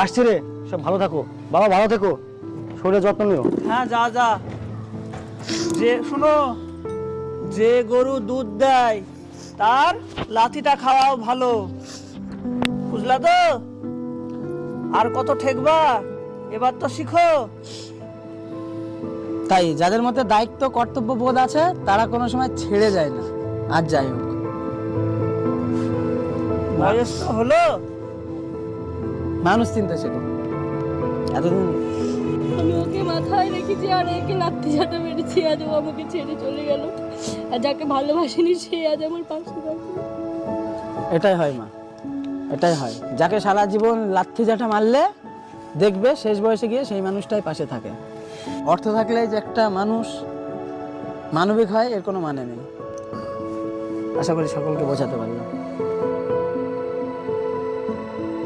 আসছি রে, সব ভালো থাকো বাবা, ভালো থেকো, শরীরের যত্ন নিও। হ্যাঁ যা যা। যে শুনো, যে গরু দুধ দেয় তার লাথিটা খাওয়াও ভালো, বুঝলা তো? আর কত ঠেকবা, এবার তো শিখো। তাই যাদের মধ্যে দায়িত্ব কর্তব্য বোধ আছে তারা কোনো সময় ছেড়ে যায় না। আর যাই হোক, বয়স তো হলো। মানুষ চিনতে শেখো। এতদিন আমি ওকে মাথায় রেখেছি আর একে লাথি ঝাঁটা মেরেছি, আজ ও আমাকে ছেড়ে চলে গেল। আর যাকে ভালোবাসিনি সে আজ আমার পাশে থাকে। এটাই হয় মা, এটাই হয়। যাকে সারা জীবন লাথি ঝাঁটা মারলে দেখবে শেষ বয়সে গিয়ে সেই মানুষটাই পাশে থাকে। অর্থ থাকলে যে একটা মানুষ মানবিক হয় এর কোনো মানে নেই। আশা করি সকলকে বোঝাতে পারলাম।